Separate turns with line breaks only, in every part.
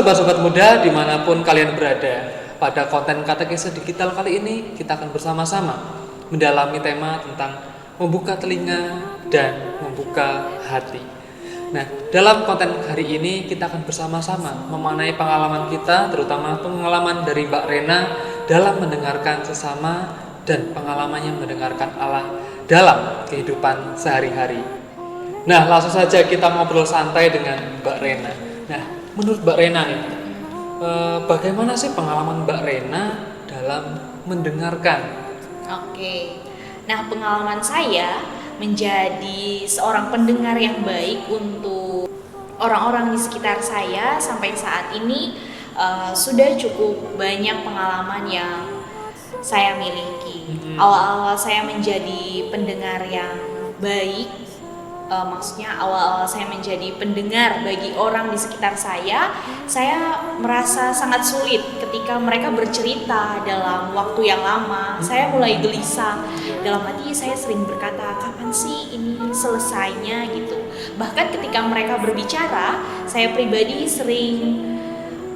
sobat-sobat muda dimanapun kalian berada, pada konten Katekese Digital kali ini kita akan bersama-sama mendalami tema tentang membuka telinga dan membuka hati. Nah, dalam konten hari ini kita akan bersama-sama memaknai pengalaman kita, terutama pengalaman dari Mbak Rena dalam mendengarkan sesama dan pengalamannya mendengarkan Allah dalam kehidupan sehari-hari. Nah, langsung saja kita ngobrol santai dengan Mbak Rena. Nah, menurut Mbak Rena nih, bagaimana sih pengalaman Mbak Rena dalam mendengarkan?
Oke, nah pengalaman saya menjadi seorang pendengar yang baik untuk orang-orang di sekitar saya sampai saat ini sudah cukup banyak pengalaman yang saya miliki. Awal-awal saya menjadi pendengar yang baik, maksudnya awal-awal saya menjadi pendengar bagi orang di sekitar saya merasa sangat sulit ketika mereka bercerita dalam waktu yang lama. Saya mulai gelisah, dalam hati saya sering berkata, kapan sih ini selesainya gitu. Bahkan ketika mereka berbicara, saya pribadi sering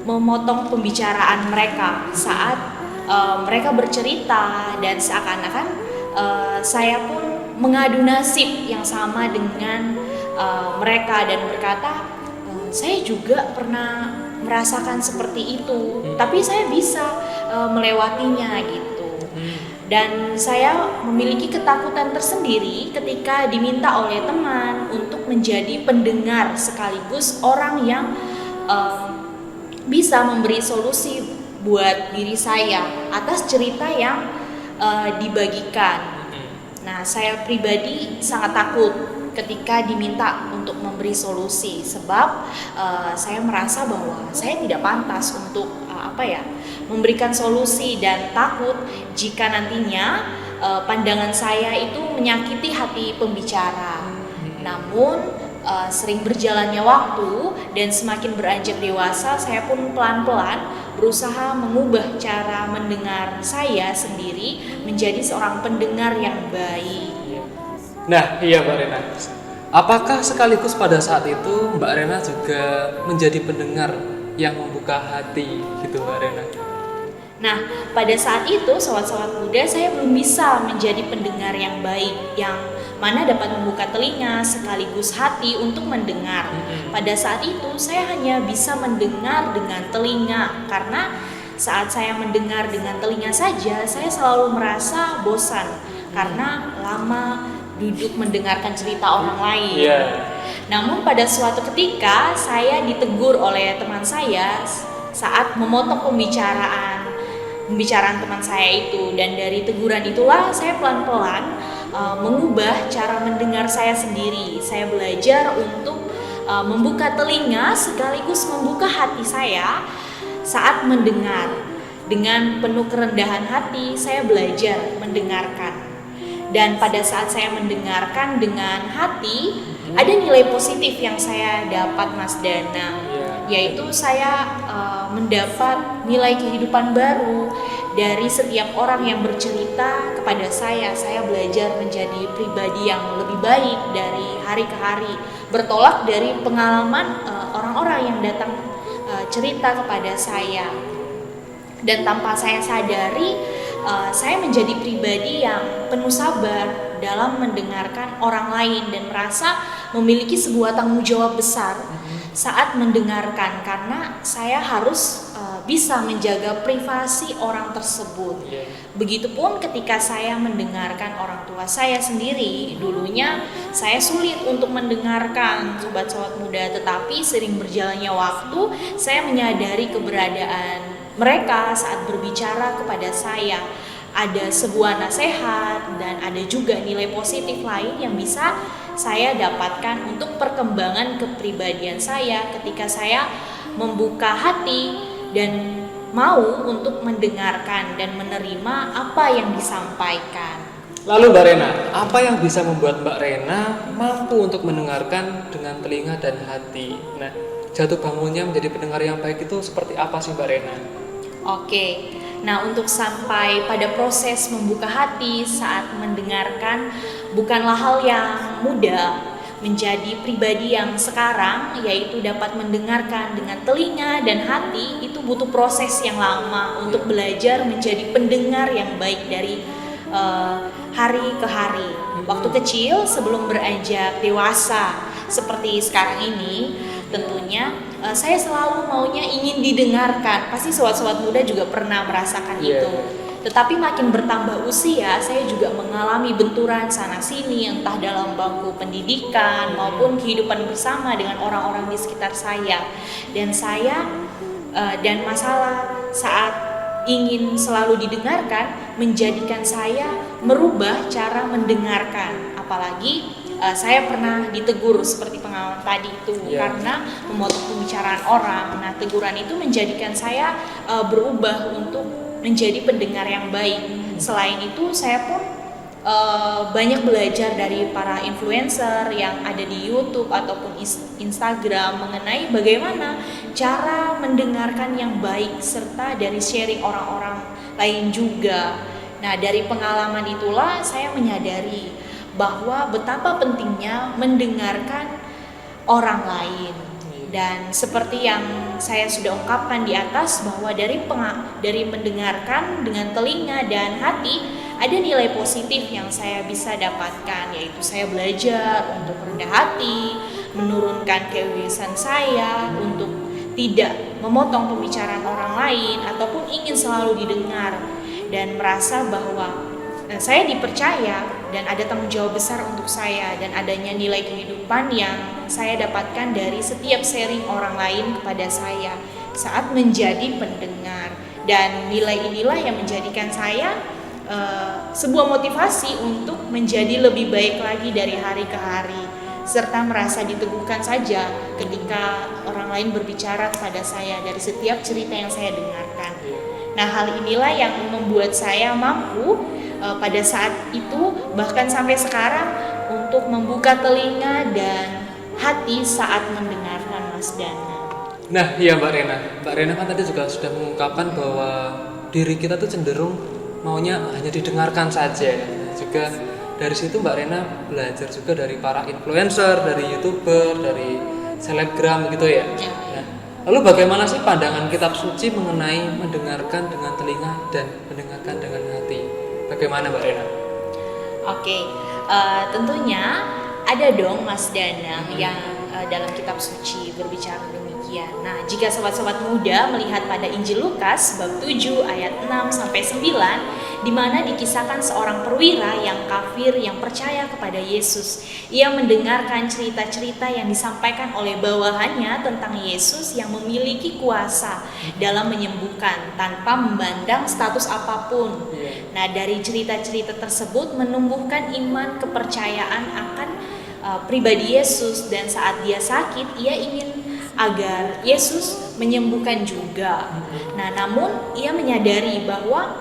memotong pembicaraan mereka saat mereka bercerita, dan seakan-akan saya pun mengadu nasib yang sama dengan mereka dan berkata, saya juga pernah merasakan seperti itu, tapi saya bisa melewatinya gitu. Dan saya memiliki ketakutan tersendiri ketika diminta oleh teman untuk menjadi pendengar sekaligus orang yang bisa memberi solusi buat diri saya atas cerita yang dibagikan. Nah, saya pribadi sangat takut ketika diminta untuk memberi solusi, sebab saya merasa bahwa saya tidak pantas untuk memberikan solusi, dan takut jika nantinya pandangan saya itu menyakiti hati pembicara. Namun sering berjalannya waktu dan semakin beranjak dewasa, saya pun pelan-pelan berusaha mengubah cara mendengar saya sendiri menjadi seorang pendengar yang baik.
Nah, iya Mbak Rena. Apakah sekaligus pada saat itu Mbak Rena juga menjadi pendengar yang membuka hati gitu Mbak Rena?
Nah, pada saat itu sobat-sobat muda, saya belum bisa menjadi pendengar yang baik, yang mana dapat membuka telinga sekaligus hati untuk mendengar. Pada saat itu saya hanya bisa mendengar dengan telinga, karena saat saya mendengar dengan telinga saja saya selalu merasa bosan karena lama duduk mendengarkan cerita orang lain. Namun pada suatu ketika saya ditegur oleh teman saya saat memotong pembicaraan teman saya itu, dan dari teguran itulah saya pelan-pelan mengubah cara mendengar saya sendiri. Saya belajar untuk membuka telinga sekaligus membuka hati saya saat mendengar. Dengan penuh kerendahan hati saya belajar mendengarkan. Dan pada saat saya mendengarkan dengan hati, ada nilai positif yang saya dapat, Mas Danang, yaitu saya mendapat nilai kehidupan baru dari setiap orang yang bercerita kepada saya. Saya belajar menjadi pribadi yang lebih baik dari hari ke hari, bertolak dari pengalaman orang-orang yang datang cerita kepada saya. Dan tanpa saya sadari, saya menjadi pribadi yang penuh sabar dalam mendengarkan orang lain dan merasa memiliki sebuah tanggung jawab besar saat mendengarkan, karena saya harus bisa menjaga privasi orang tersebut. Begitupun ketika saya mendengarkan orang tua saya sendiri. Dulunya saya sulit untuk mendengarkan sobat-sobat muda, tetapi sering berjalannya waktu saya menyadari keberadaan mereka saat berbicara kepada saya. Ada sebuah nasihat dan ada juga nilai positif lain yang bisa saya dapatkan untuk perkembangan kepribadian saya ketika saya membuka hati dan mau untuk mendengarkan dan menerima apa yang disampaikan.
Lalu Mbak Rena, apa yang bisa membuat Mbak Rena mampu untuk mendengarkan dengan telinga dan hati? Nah, jatuh bangunnya menjadi pendengar yang baik itu seperti apa sih Mbak Rena?
Oke, nah untuk sampai pada proses membuka hati saat mendengarkan bukanlah hal yang mudah. menjadi pribadi yang sekarang, yaitu dapat mendengarkan dengan telinga dan hati, itu butuh proses yang lama untuk belajar menjadi pendengar yang baik dari hari ke hari. Waktu kecil sebelum beranjak dewasa seperti sekarang ini, tentunya saya selalu maunya ingin didengarkan. Pasti sobat-sobat muda juga pernah merasakan itu. Tetapi makin bertambah usia, saya juga mengalami benturan sana-sini, entah dalam bangku pendidikan maupun kehidupan bersama dengan orang-orang di sekitar saya. Dan masalah saat ingin selalu didengarkan menjadikan saya merubah cara mendengarkan. Apalagi saya pernah ditegur seperti pengalaman tadi itu karena memotong pembicaraan orang. Nah, teguran itu menjadikan saya berubah untuk menjadi pendengar yang baik. Selain itu, saya pun banyak belajar dari para influencer yang ada di YouTube ataupun Instagram mengenai bagaimana cara mendengarkan yang baik serta dari sharing orang-orang lain juga. Nah, dari pengalaman itulah saya menyadari bahwa betapa pentingnya mendengarkan orang lain. Dan seperti yang saya sudah ungkapkan di atas, bahwa dari mendengarkan dengan telinga dan hati ada nilai positif yang saya bisa dapatkan, yaitu saya belajar untuk rendah hati, menurunkan keegoisan saya untuk tidak memotong pembicaraan orang lain ataupun ingin selalu didengar, dan merasa bahwa saya dipercaya dan ada tanggung jawab besar untuk saya, dan adanya nilai kehidupan yang saya dapatkan dari setiap sharing orang lain kepada saya saat menjadi pendengar. Dan nilai inilah yang menjadikan saya sebuah motivasi untuk menjadi lebih baik lagi dari hari ke hari, serta merasa diteguhkan saja ketika orang lain berbicara kepada saya dari setiap cerita yang saya dengarkan. Nah, hal inilah yang membuat saya mampu pada saat itu, bahkan sampai sekarang, untuk membuka telinga dan hati saat mendengarkan Mas Dana.
Nah, iya Mbak Rena. Mbak Rena kan tadi juga sudah mengungkapkan bahwa diri kita tuh cenderung maunya hanya didengarkan saja. Juga dari situ Mbak Rena belajar juga dari para influencer, dari YouTuber, dari selebgram gitu ya. Nah, lalu bagaimana sih pandangan kitab suci mengenai mendengarkan dengan telinga dan mendengarkan dengan hati? Bagaimana Mbak Rena?
Oke, tentunya ada dong Mas Danang yang dalam kitab suci berbicara demikian. Nah, jika sobat-sobat muda melihat pada Injil Lukas bab 7 ayat 6-9, di mana dikisahkan seorang perwira yang kafir yang percaya kepada Yesus. Ia mendengarkan cerita-cerita yang disampaikan oleh bawahannya tentang Yesus yang memiliki kuasa dalam menyembuhkan tanpa memandang status apapun. Nah, dari cerita-cerita tersebut menumbuhkan iman kepercayaan akan pribadi Yesus, dan saat dia sakit ia ingin agar Yesus menyembuhkan juga. Nah, namun ia menyadari bahwa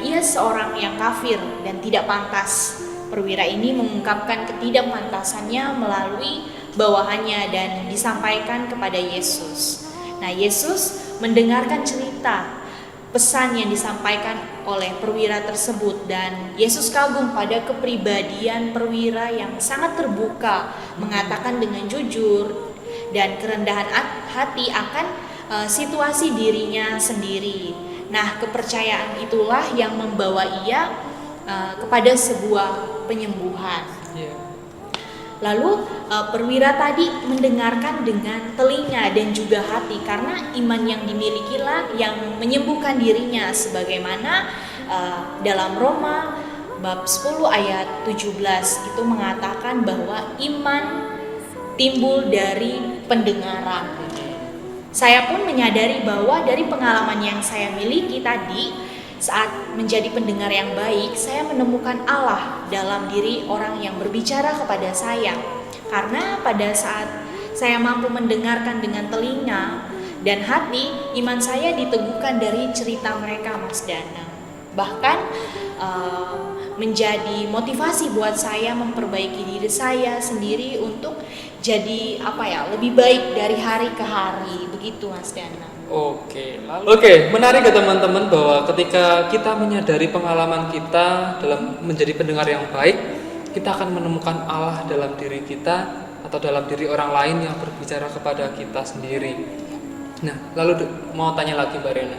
ia seorang yang kafir dan tidak pantas. Perwira ini mengungkapkan ketidakpantasannya melalui bawahannya dan disampaikan kepada Yesus. Nah, Yesus mendengarkan cerita pesan yang disampaikan oleh perwira tersebut, dan Yesus kagum pada kepribadian perwira yang sangat terbuka, mengatakan dengan jujur dan kerendahan hati akan situasi dirinya sendiri. Nah, kepercayaan itulah yang membawa ia kepada sebuah penyembuhan. Lalu perwira tadi mendengarkan dengan telinga dan juga hati, karena iman yang dimilikilah yang menyembuhkan dirinya, sebagaimana dalam Roma bab 10 ayat 17 itu mengatakan bahwa iman timbul dari pendengaran. Saya pun menyadari bahwa dari pengalaman yang saya miliki tadi, saat menjadi pendengar yang baik, saya menemukan Allah dalam diri orang yang berbicara kepada saya. Karena pada saat saya mampu mendengarkan dengan telinga dan hati, iman saya diteguhkan dari cerita mereka, Mas Dana. Bahkan menjadi motivasi buat saya memperbaiki diri saya sendiri untuk jadi lebih baik dari hari ke hari, begitu Mas Dana.
Oke, menarik ya teman-teman, bahwa ketika kita menyadari pengalaman kita dalam menjadi pendengar yang baik, kita akan menemukan Allah dalam diri kita atau dalam diri orang lain yang berbicara kepada kita sendiri. Nah, lalu mau tanya lagi Mbak Rena,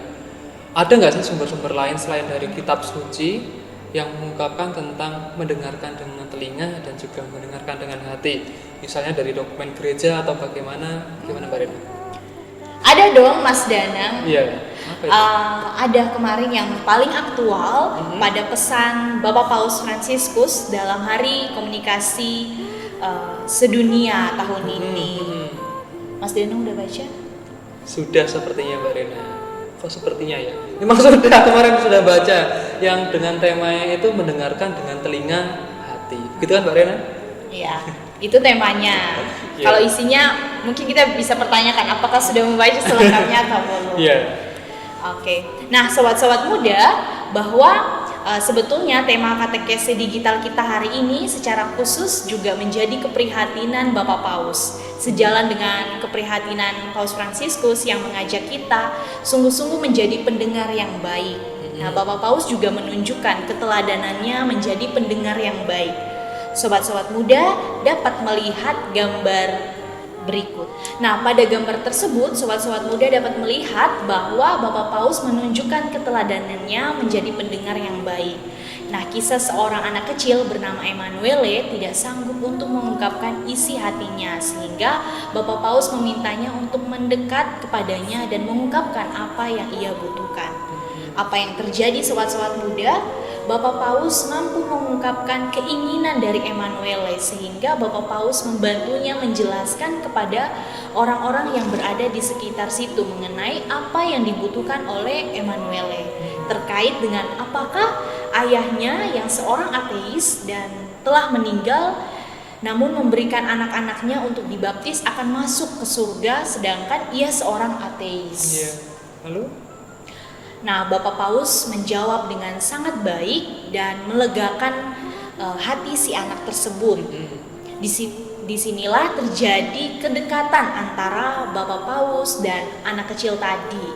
ada nggak sih sumber-sumber lain selain dari kitab suci yang mengungkapkan tentang mendengarkan dengan telinga dan juga mendengarkan dengan hati? Misalnya dari dokumen gereja atau bagaimana Mbak Rena?
Ada dong Mas Danang.
Iya. Apa itu?
Ada kemarin yang paling aktual pada pesan Bapak Paus Fransiskus dalam Hari Komunikasi Sedunia tahun ini. Mas Danang udah baca?
Sudah sepertinya Mbak Rena. Kok sepertinya ya? Memang sudah, kemarin sudah baca yang dengan temanya itu mendengarkan dengan telinga hati. Begitu kan Mbak Rena?
Iya, itu temanya.
Yeah.
Kalau isinya mungkin kita bisa pertanyakan apakah sudah membaca selengkapnya atau belum.
Iya.
Oke. Nah, sobat-sobat muda, bahwa sebetulnya tema katekese digital kita hari ini secara khusus juga menjadi keprihatinan Bapak Paus. Sejalan dengan keprihatinan Paus Fransiskus yang mengajak kita sungguh-sungguh menjadi pendengar yang baik. Nah, Bapak Paus juga menunjukkan keteladanannya menjadi pendengar yang baik. Sobat-sobat muda dapat melihat gambar berikut. Nah, pada gambar tersebut, sobat-sobat muda dapat melihat bahwa Bapak Paus menunjukkan keteladanannya menjadi pendengar yang baik. Nah, kisah seorang anak kecil bernama Emanuele tidak sanggup untuk mengungkapkan isi hatinya, sehingga Bapak Paus memintanya untuk mendekat kepadanya dan mengungkapkan apa yang ia butuhkan. Apa yang terjadi sobat-sobat muda? Bapak Paus mampu mengungkapkan keinginan dari Emanuele sehingga Bapak Paus membantunya menjelaskan kepada orang-orang yang berada di sekitar situ mengenai apa yang dibutuhkan oleh Emanuele terkait dengan apakah ayahnya yang seorang ateis dan telah meninggal namun memberikan anak-anaknya untuk dibaptis akan masuk ke surga sedangkan ia seorang ateis.
Iya. Lalu?
Nah, Bapak Paus menjawab dengan sangat baik dan melegakan hati si anak tersebut. Disinilah terjadi kedekatan antara Bapak Paus dan anak kecil tadi.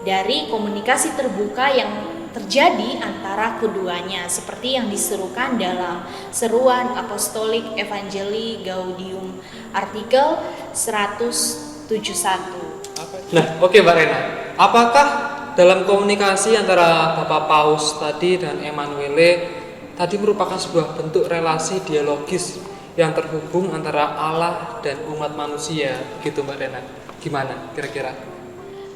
Dari komunikasi terbuka yang terjadi antara keduanya seperti yang diserukan dalam Seruan Apostolik Evangelii Gaudium artikel 171.
Nah, oke Mbak Rena. Apakah dalam komunikasi antara Bapak Paus tadi dan Emanuele tadi merupakan sebuah bentuk relasi dialogis yang terhubung antara Allah dan umat manusia, gitu Mbak Rena? Gimana kira-kira?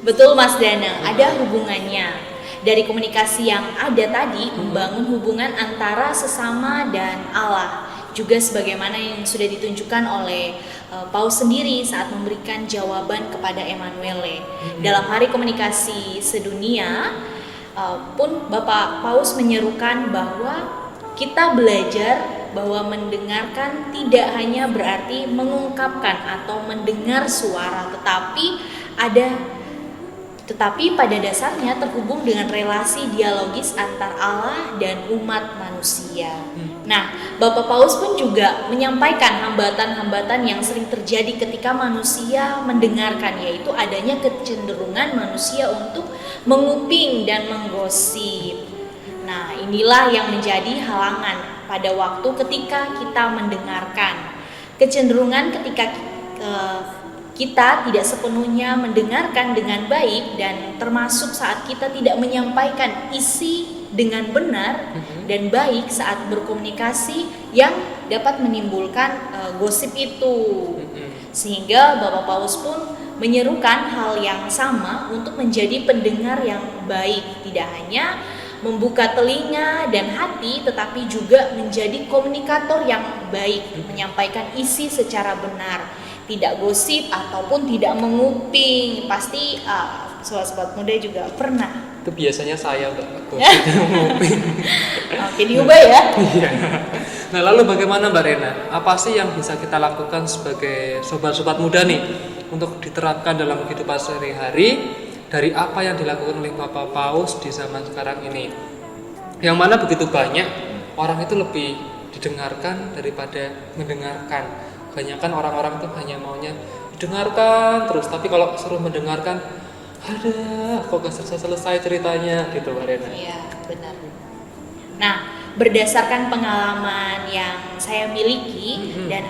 Betul Mas Danang, ada hubungannya. Dari komunikasi yang ada tadi membangun hubungan antara sesama dan Allah. Juga sebagaimana yang sudah ditunjukkan oleh Paus sendiri saat memberikan jawaban kepada Emanuele. Dalam Hari Komunikasi Sedunia pun Bapak Paus menyerukan bahwa kita belajar bahwa mendengarkan tidak hanya berarti mengungkapkan atau mendengar suara, tetapi pada dasarnya terhubung dengan relasi dialogis antar Allah dan umat manusia. Nah, Bapak Paus pun juga menyampaikan hambatan-hambatan yang sering terjadi ketika manusia mendengarkan, yaitu adanya kecenderungan manusia untuk menguping dan menggosip. Nah, inilah yang menjadi halangan pada waktu ketika kita mendengarkan. Kecenderungan ketika kita tidak sepenuhnya mendengarkan dengan baik dan termasuk saat kita tidak menyampaikan isi dengan benar dan baik saat berkomunikasi yang dapat menimbulkan gosip itu. Sehingga Bapak Paus pun menyerukan hal yang sama untuk menjadi pendengar yang baik, tidak hanya membuka telinga dan hati tetapi juga menjadi komunikator yang baik, menyampaikan isi secara benar, tidak gosip ataupun tidak menguping. Pasti sobat-sobat muda juga pernah.
Itu biasanya saya Mbak, gosip dan menguping.
Oke, diubah ya.
Iya. Nah, lalu bagaimana Mbak Rena? Apa sih yang bisa kita lakukan sebagai sobat-sobat muda nih untuk diterapkan dalam kehidupan sehari-hari dari apa yang dilakukan oleh Bapak Paus di zaman sekarang ini? Yang mana begitu banyak orang itu lebih didengarkan daripada mendengarkan. Kebanyakan orang-orang tuh hanya maunya didengarkan terus, tapi kalau suruh mendengarkan, ada kok gak selesai ceritanya gitu Mbak Rena.
Iya, benar. Nah, berdasarkan pengalaman yang saya miliki dan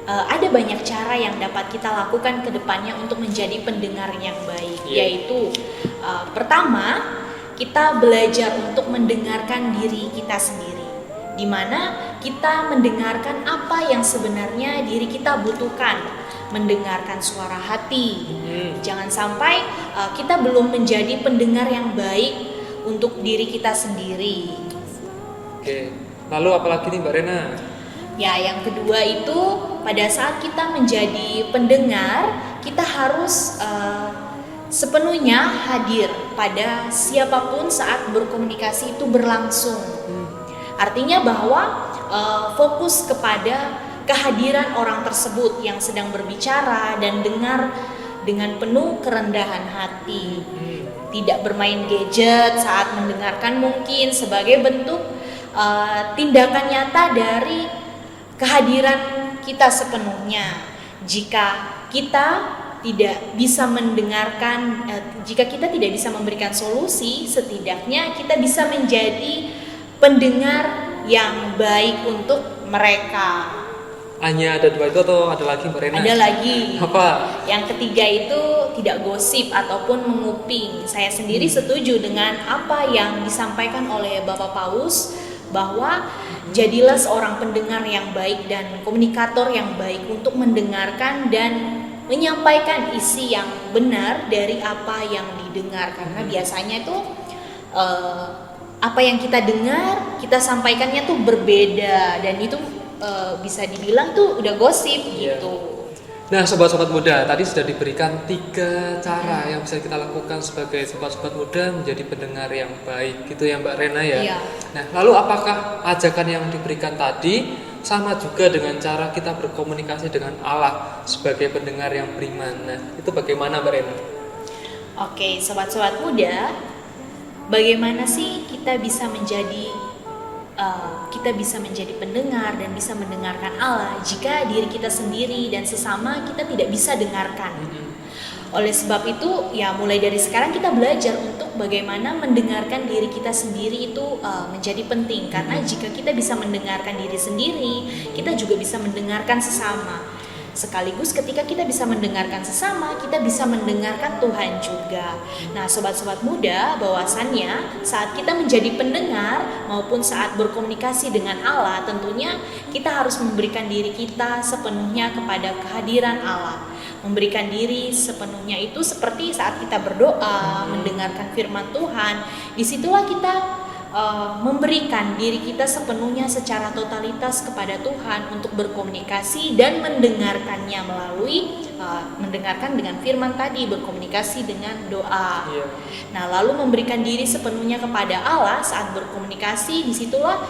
ada banyak cara yang dapat kita lakukan ke depannya untuk menjadi pendengar yang baik. Yaitu pertama, kita belajar untuk mendengarkan diri kita sendiri, di mana kita mendengarkan apa yang sebenarnya diri kita butuhkan, mendengarkan suara hati. Jangan sampai kita belum menjadi pendengar yang baik untuk diri kita sendiri.
Oke, lalu apalagi nih Mbak Rena?
Ya, yang kedua itu pada saat kita menjadi pendengar, kita harus sepenuhnya hadir pada siapapun saat berkomunikasi itu berlangsung. Artinya bahwa fokus kepada kehadiran orang tersebut yang sedang berbicara dan dengar dengan penuh kerendahan hati. Tidak bermain gadget saat mendengarkan, mungkin sebagai bentuk tindakan nyata dari kehadiran kita sepenuhnya. Jika kita tidak bisa mendengarkan, jika kita tidak bisa memberikan solusi, setidaknya kita bisa menjadi pendengar yang baik untuk mereka.
Hanya ada 2 itu atau ada lagi Mbak Rena?
Ada lagi.
Apa?
Yang ketiga itu tidak gosip ataupun menguping. Saya sendiri setuju dengan apa yang disampaikan oleh Bapak Paus, bahwa jadilah seorang pendengar yang baik dan komunikator yang baik untuk mendengarkan dan menyampaikan isi yang benar dari apa yang didengar. Karena biasanya itu apa yang kita dengar, kita sampaikannya tuh berbeda, dan itu bisa dibilang tuh udah gosip gitu.
Nah, sobat-sobat muda, tadi sudah diberikan 3 cara yang bisa kita lakukan sebagai sobat-sobat muda menjadi pendengar yang baik, gitu ya Mbak Rena ya.
Iya.
Nah, lalu apakah ajakan yang diberikan tadi sama juga dengan cara kita berkomunikasi dengan Allah sebagai pendengar yang beriman? Nah, itu bagaimana Mbak Rena?
Oke, sobat-sobat muda, bagaimana sih kita bisa menjadi pendengar dan bisa mendengarkan Allah jika diri kita sendiri dan sesama kita tidak bisa dengarkan? Oleh sebab itu, ya mulai dari sekarang kita belajar untuk bagaimana mendengarkan diri kita sendiri itu menjadi penting. Karena jika kita bisa mendengarkan diri sendiri, kita juga bisa mendengarkan sesama. Sekaligus ketika kita bisa mendengarkan sesama, kita bisa mendengarkan Tuhan juga. Nah, sobat-sobat muda, bahwasannya saat kita menjadi pendengar maupun saat berkomunikasi dengan Allah, tentunya kita harus memberikan diri kita sepenuhnya kepada kehadiran Allah. Memberikan diri sepenuhnya itu seperti saat kita berdoa, mendengarkan firman Tuhan. Disitulah kita memberikan diri kita sepenuhnya secara totalitas kepada Tuhan untuk berkomunikasi dan mendengarkannya melalui mendengarkan dengan firman tadi, berkomunikasi dengan doa. Nah, lalu memberikan diri sepenuhnya kepada Allah saat berkomunikasi, disitulah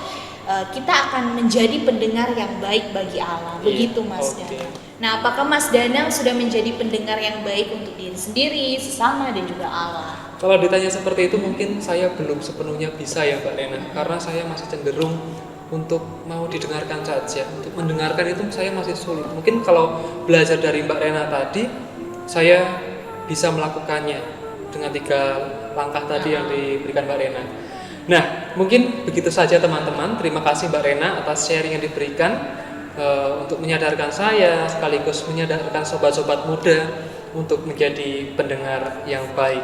kita akan menjadi pendengar yang baik bagi Allah. Begitu Mas Danang. Nah, apakah Mas Danang sudah menjadi pendengar yang baik untuk diri sendiri, sesama, dan juga Allah?
Kalau ditanya seperti itu mungkin saya belum sepenuhnya bisa ya Mbak Rena, karena saya masih cenderung untuk mau didengarkan saja. Untuk mendengarkan itu saya masih sulit. Mungkin kalau belajar dari Mbak Rena tadi, saya bisa melakukannya dengan 3 langkah tadi yang diberikan Mbak Rena. Nah, mungkin begitu saja teman-teman. Terima kasih Mbak Rena atas sharing yang diberikan untuk menyadarkan saya, sekaligus menyadarkan sobat-sobat muda untuk menjadi pendengar yang baik.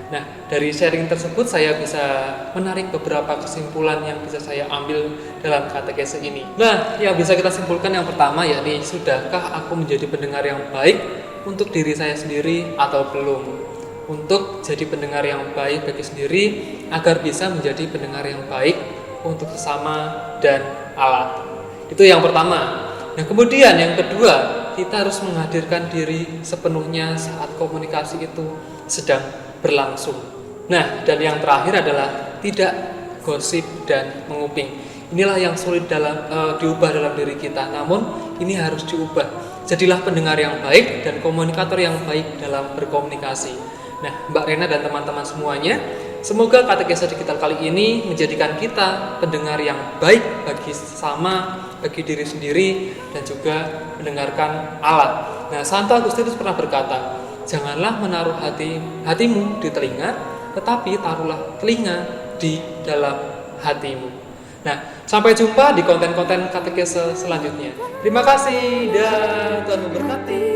Nah, dari sharing tersebut saya bisa menarik beberapa kesimpulan yang bisa saya ambil dalam katekese ini. Nah, yang bisa kita simpulkan yang pertama yakni, sudahkah aku menjadi pendengar yang baik untuk diri saya sendiri atau belum? Untuk jadi pendengar yang baik bagi sendiri agar bisa menjadi pendengar yang baik untuk sesama dan Allah. Itu yang pertama. Nah, kemudian yang kedua, kita harus menghadirkan diri sepenuhnya saat komunikasi itu sedang berlangsung. Nah, dan yang terakhir adalah tidak gosip dan menguping. Inilah yang sulit diubah dalam diri kita, namun ini harus diubah. Jadilah pendengar yang baik dan komunikator yang baik dalam berkomunikasi. Nah, Mbak Rena dan teman-teman semuanya, semoga katekese digital kali ini menjadikan kita pendengar yang baik bagi sesama, bagi diri sendiri, dan juga mendengarkan Allah. Nah, Santo Agustinus pernah berkata, janganlah menaruh hatimu di telinga, tetapi taruhlah telinga di dalam hatimu. Nah, sampai jumpa di konten-konten katekese selanjutnya. Terima kasih dan Tuhan memberkati.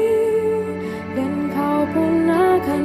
Dan kau pun akan